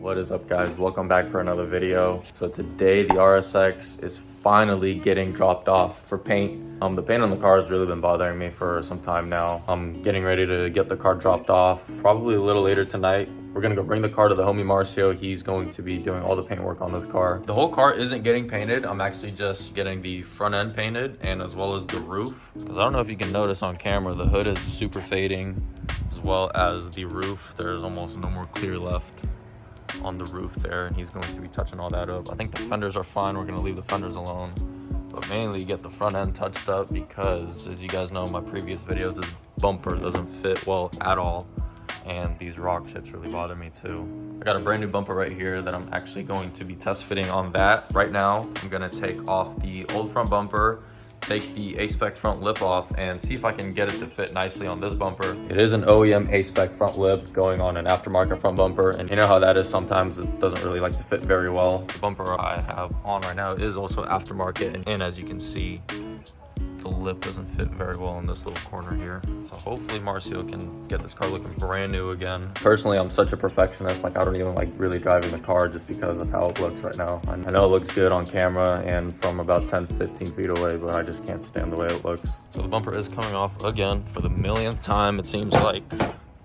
What is up, guys? Welcome back for another video. So today the RSX is finally getting dropped off for paint. The paint on the car has really been bothering me for some time now. I'm getting ready to get the car dropped off probably a little later tonight. We're gonna go bring the car to the homie Marcio. He's going to be doing all the paint work on this car. The whole car isn't getting painted. I'm actually just getting the front end painted and as well as the roof. Because I don't know if you can notice on camera, the hood is super fading, as well as the roof. There's almost no more clear left on the roof there, and he's going to be touching all that up. I think the fenders are fine. We're gonna leave the fenders alone, but mainly get the front end touched up because, as you guys know in my previous videos, this bumper doesn't fit well at all, and these rock chips really bother me too. I got a brand new bumper right here that I'm actually going to be test fitting on that right now. I'm gonna take off the old front bumper, take the A-Spec front lip off, and see if I can get it to fit nicely on this bumper. It is an OEM A-Spec front lip going on an aftermarket front bumper, and you know how that is, sometimes it doesn't really like to fit very well. The bumper I have on right now is also aftermarket, and as you can see, the lip doesn't fit very well in this little corner here. So hopefully Marcio can get this car looking brand new again. Personally, I'm such a perfectionist. Like, I don't even like really driving the car just because of how it looks right now. I know it looks good on camera and from about 10-15 feet away, but I just can't stand the way it looks. So the bumper is coming off again for the millionth time, it seems like.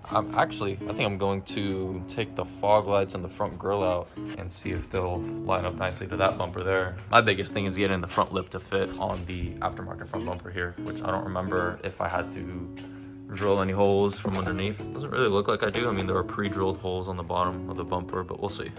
I think I'm going to take the fog lights and the front grille out and see if they'll line up nicely to that bumper there. My biggest thing is getting the front lip to fit on the aftermarket front bumper here, which I don't remember if I had to drill any holes from underneath. It doesn't really look like I do. I mean, there are pre-drilled holes on the bottom of the bumper, but we'll see.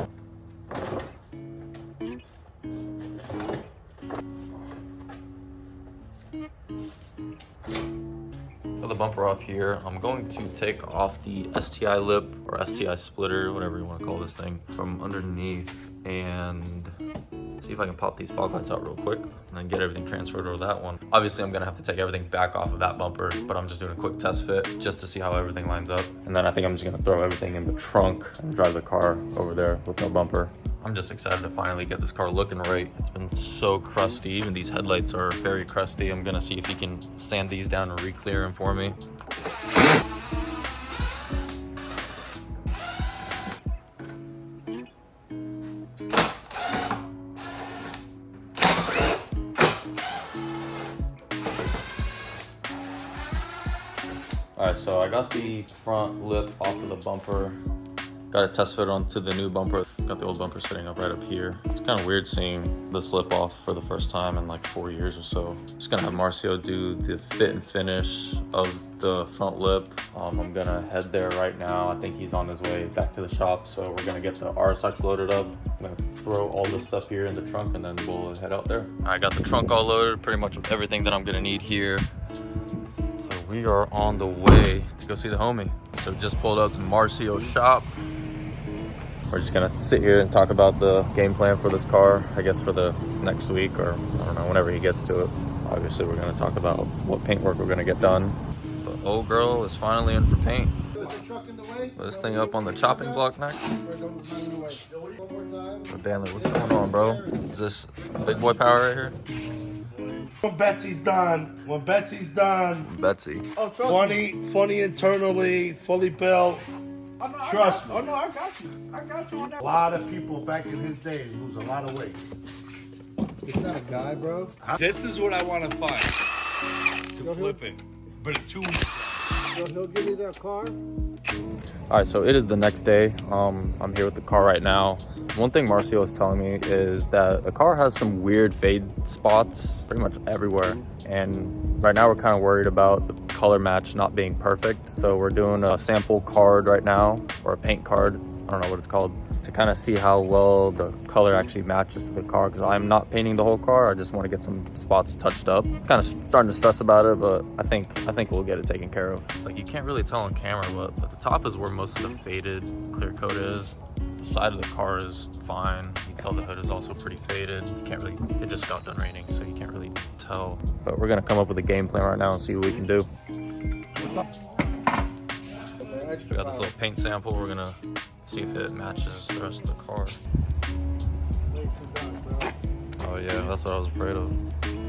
The bumper off here, I'm going to take off the STI lip or STI splitter, whatever you want to call this thing, from underneath and see if I can pop these fog lights out real quick and then get everything transferred over that one. Obviously, I'm gonna have to take everything back off of that bumper, but I'm just doing a quick test fit just to see how everything lines up. And then I think I'm just gonna throw everything in the trunk and drive the car over there with no bumper. I'm just excited to finally get this car looking right. It's been so crusty. Even these headlights are very crusty. I'm gonna see if he can sand these down and re-clear them for me. All right, so I got the front lip off of the bumper. Got a test fit onto the new bumper. Got the old bumper sitting up right up here. It's kind of weird seeing the slip off for the first time in like 4 years or so. Just gonna have Marcio do the fit and finish of the front lip. I'm gonna head there right now. I think he's on his way back to the shop. So we're gonna get the RSX loaded up. I'm gonna throw all this stuff here in the trunk and then we'll head out there. I got the trunk all loaded, pretty much with everything that I'm gonna need here. So we are on the way to go see the homie. So just pulled up to Marcio's shop. We're just gonna sit here and talk about the game plan for this car, I guess for the next week, or I don't know, whenever he gets to it. Obviously, we're gonna talk about what paint work we're gonna get done. The old girl is finally in for paint. Put this thing up on the chopping block next. But Danley, what's going on, bro? Is this big boy power right here? When Betsy's done, Betsy. Oh, funny internally, fully built. Trust me. Oh, no, I got you. I got you on that. A lot of people back in his day lose a lot of weight. It's not a guy, bro. This is what I want to find. To flip it. But it's 2 weeks. So he'll give me that car. All right, so it is the next day. I'm here with the car right now. One thing Marcio was telling me is that the car has some weird fade spots pretty much everywhere. And right now we're kind of worried about the color match not being perfect. So we're doing a sample card right now, or a paint card. I don't know what it's called, to kind of see how well the color actually matches to the car, because I'm not painting the whole car. I just want to get some spots touched up. Kind of starting to stress about it, but I think we'll get it taken care of. It's like you can't really tell on camera, but the top is where most of the faded clear coat is. The side of the car is fine. You can tell the hood is also pretty faded. You can't really, it just got done raining, so you can't really tell. But we're gonna come up with a game plan right now and see what we can do. We got this little paint sample. We're gonna see if it matches the rest of the car. Oh yeah, that's what I was afraid of.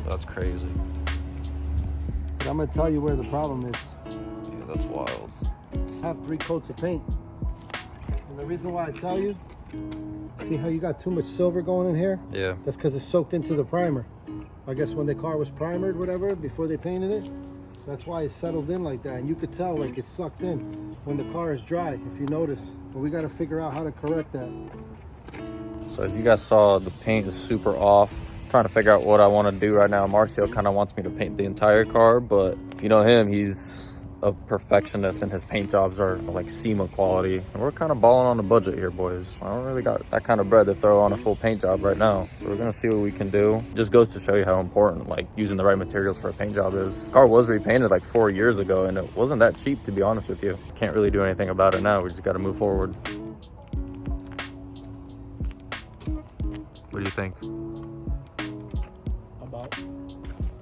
That's crazy. But I'm gonna tell you where the problem is. Yeah, that's wild. Have 3 coats of paint. And the reason why I tell you See how you got too much silver going in here? Yeah. That's because it's soaked into the primer. I guess when the car was primered, whatever, before they painted it, that's why it settled in like that. And you could tell like it's sucked in when the car is dry, if you notice. But we got to figure out how to correct that. So as you guys saw, the paint is super off. I'm trying to figure out what I want to do right now. Marcio kind of wants me to paint the entire car, but if you know him, he's a perfectionist and his paint jobs are like SEMA quality. And we're kind of balling on the budget here, boys. I don't really got that kind of bread to throw on a full paint job right now. So we're gonna see what we can do. Just goes to show you how important like using the right materials for a paint job is. The car was repainted like 4 years ago and it wasn't that cheap, to be honest with you. Can't really do anything about it now. We just gotta move forward. What do you think? About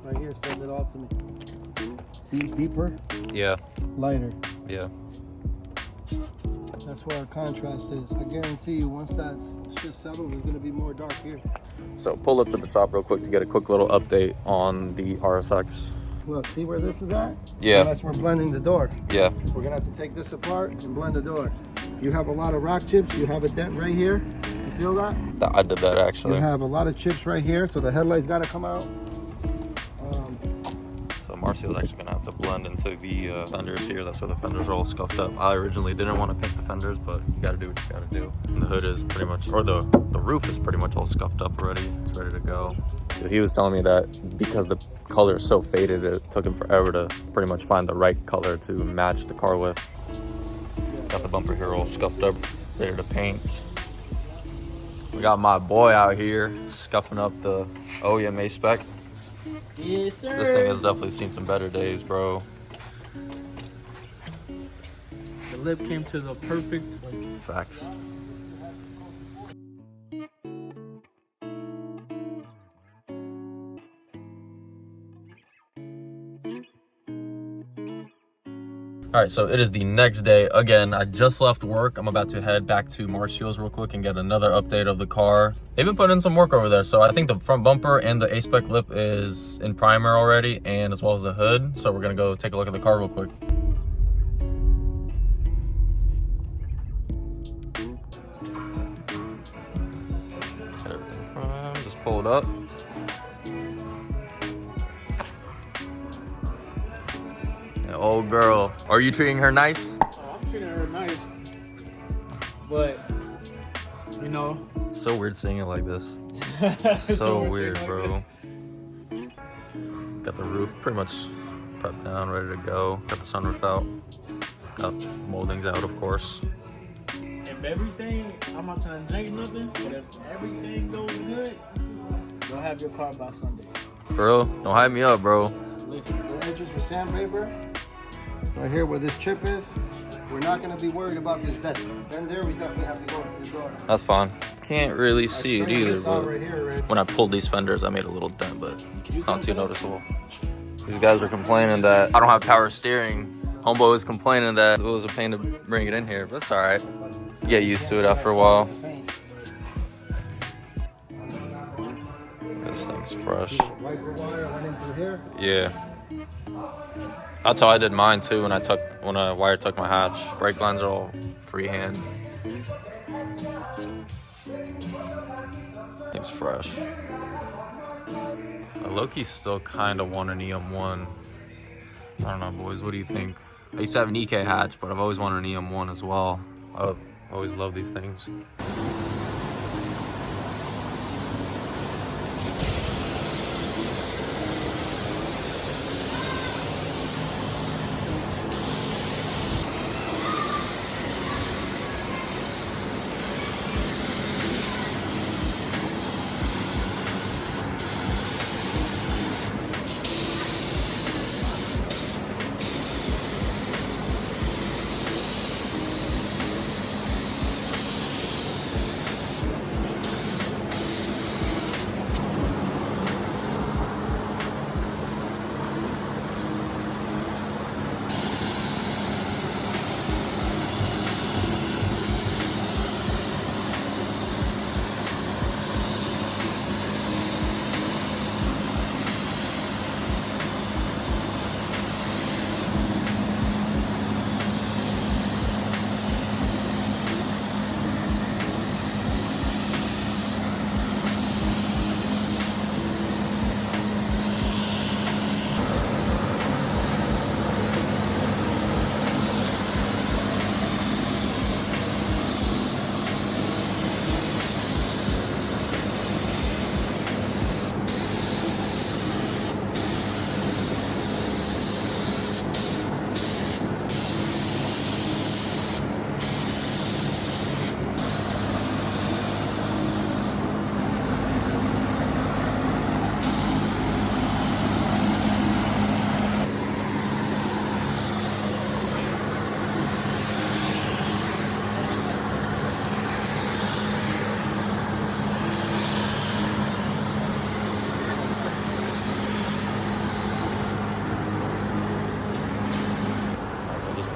right here, send it all to me. See, deeper, Yeah, lighter. yeah. That's where our contrast is. I guarantee you, once that shit settles, it's gonna be more dark here. So pull up to the shop real quick to get a quick little update on the RSX. Look, see where this is at? Yeah. Unless we're blending the door. Yeah. We're gonna have to take this apart and blend the door. You have a lot of rock chips. You have a dent right here. You feel that? I did that actually. You have a lot of chips right here, so the headlights gotta come out. So Marcio's actually gonna have to blend into the fenders here. That's where the fenders are all scuffed up. I originally didn't want to paint the fenders, but you gotta do what you gotta do. And the hood is pretty much, or the roof is pretty much all scuffed up already. It's ready to go. So he was telling me that because the color is so faded, it took him forever to pretty much find the right color to match the car with. Got the bumper here all scuffed up, ready to paint. We got my boy out here scuffing up the OEM A-Spec. Yes, sir. This thing has definitely seen some better days, bro. The lip came to the perfect place. Facts. All right, so it is the next day. Again, I just left work. I'm about to head back to Marcio's real quick and get another update of the car. They've been putting in some work over there. So I think the front bumper and the A-Spec lip is in primer already, and as well as the hood. So we're gonna go take a look at the car real quick. Get everything primed, just pull it up. Old girl, are you treating her nice? Oh, I'm treating her nice, but you know. So weird seeing it like this. So weird, bro. Got the roof pretty much prepped down, ready to go. Got the sunroof out. Got moldings out, of course. If everything, I'm not trying to jinx nothing, but if everything goes good, you'll have your car by Sunday. Bro, don't hype me up, bro. The edges with sandpaper. Right here where this chip is, we're not gonna be worried about this dent. Then there we definitely have to go into the door. That's fine. Can't really see it either, but right here, Red. when I pulled these fenders, I made a little dent, but it's not too noticeable. These guys are complaining that I don't have power steering. Homeboy was complaining that it was a pain to bring it in here, but it's all right. You get used to it after a while. This thing's fresh. Wiper wire running through here. Yeah. That's how I did mine too when I wire tucked my hatch. Brake lines are all freehand. Thing's fresh. Loki still kind of want an EM1. I don't know, boys. What do you think? I used to have an EK hatch, but I've always wanted an EM1 as well. I've always loved these things.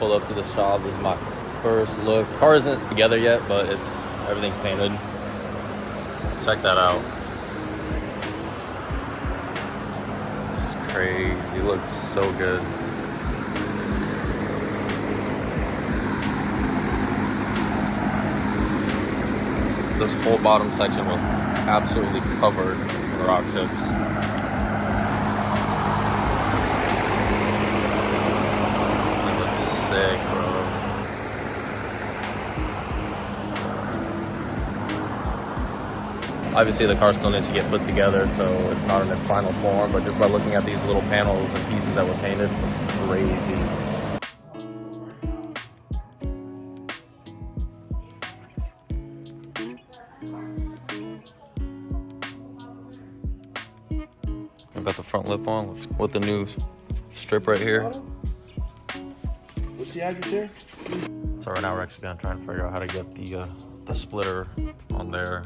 pull up to the shop. This is my first look. Car isn't together yet, but everything's painted. Check that out. This is crazy. It looks so good. This whole bottom section was absolutely covered in rock chips. It looks sick, bro. Obviously the car still needs to get put together, so it's not in its final form, but just by looking at these little panels and pieces that were painted, it looks crazy. I've got the front lip on with the new strip right here. What's the address here? So right now we're actually gonna try and figure out how to get the splitter on there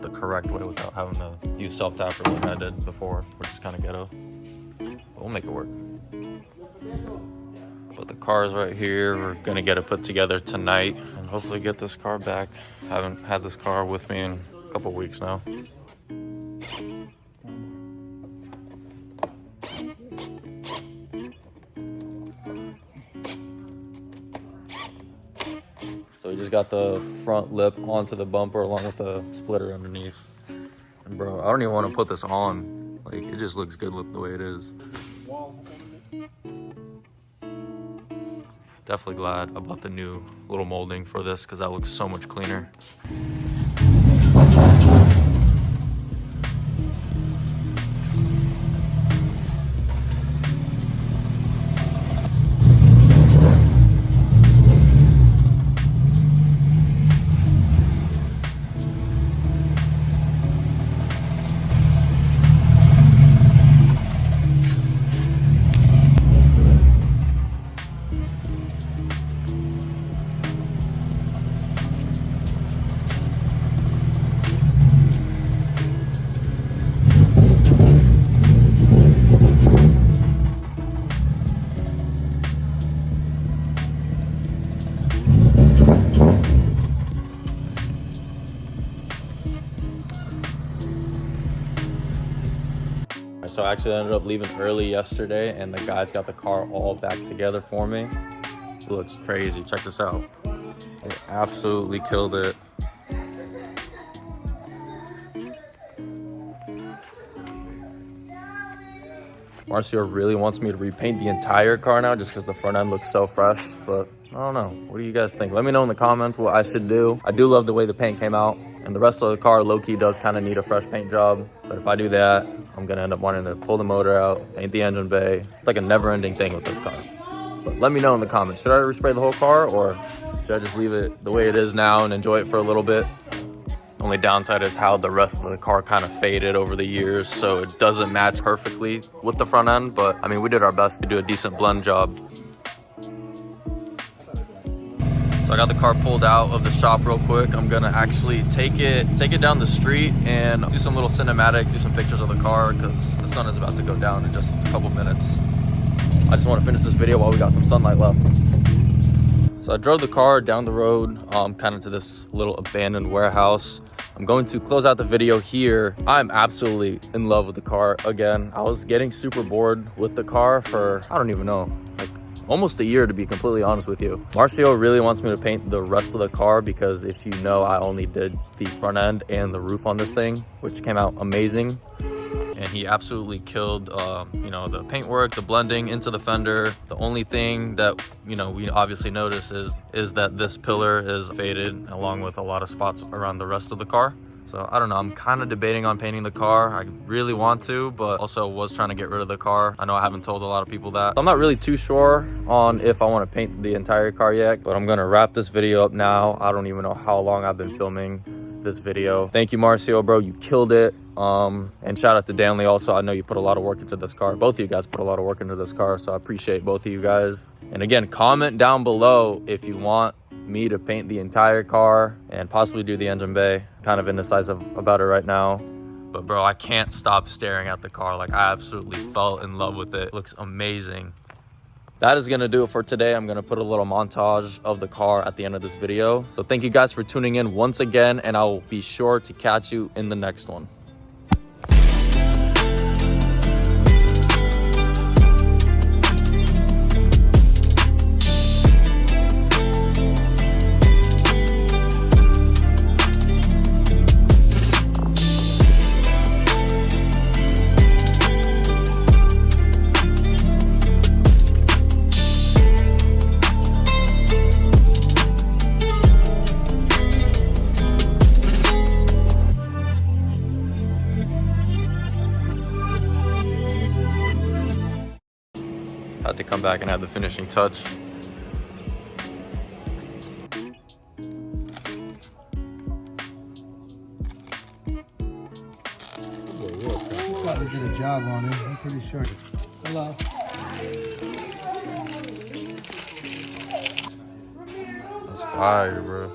the correct way without having to use self-tapper like I did before, which is kind of ghetto. But we'll make it work. But the car is right here. We're gonna get it put together tonight and hopefully get this car back. Haven't had this car with me in a couple weeks now. So we just got the front lip onto the bumper along with the splitter underneath. And bro, I don't even want to put this on. Like, it just looks good the way it is. Definitely glad I bought the new little molding for this because that looks so much cleaner. So I actually ended up leaving early yesterday and the guys got the car all back together for me. It looks crazy. Check this out. They absolutely killed it. Marcio really wants me to repaint the entire car now just because the front end looks so fresh, but I don't know. What do you guys think? Let me know in the comments what I should do. I do love the way the paint came out, and the rest of the car low-key does kind of need a fresh paint job, but if I do that, I'm gonna end up wanting to pull the motor out, paint the engine bay. It's like a never-ending thing with this car. But let me know in the comments. Should I respray the whole car, or should I just leave it the way it is now and enjoy it for a little bit? Only downside is how the rest of the car kind of faded over the years, so it doesn't match perfectly with the front end, but I mean, we did our best to do a decent blend job. So I got the car pulled out of the shop real quick. I'm gonna actually take it down the street and do some little cinematics, do some pictures of the car because the sun is about to go down in just a couple minutes. I just want to finish this video while we got some sunlight left. So I drove the car down the road, kind of to this little abandoned warehouse. I'm going to close out the video here. I'm absolutely in love with the car again. I was getting super bored with the car for, I don't even know, like almost a year to be completely honest with you. Marcio really wants me to paint the rest of the car because if you know, I only did the front end and the roof on this thing, which came out amazing. And he absolutely killed, you know, the paintwork, the blending into the fender. The only thing that, you know, we obviously notice is that this pillar is faded along with a lot of spots around the rest of the car. So I don't know, I'm kind of debating on painting the car. I really want to, but also was trying to get rid of the car. I know I haven't told a lot of people that. I'm not really too sure on if I want to paint the entire car yet, but I'm gonna wrap this video up now. I don't even know how long I've been filming this video. Thank you, Marcio, bro, you killed it. And shout out to Danley also. I know you put a lot of work into this car. Both of you guys put a lot of work into this car, so I appreciate both of you guys. And again, comment down below if you want me to paint the entire car and possibly do the engine bay. Kind of indecisive about it right now, but bro, I can't stop staring at the car. Like, I absolutely fell in love with it. It looks amazing. that is gonna do it for today. I'm gonna put a little montage of the car at the end of this video. So thank you guys for tuning in once again, and I'll be sure to catch you in the next one. Had to come back and have the finishing touch. Probably did a job on it. I'm pretty sure. Hello. That's fire, bro.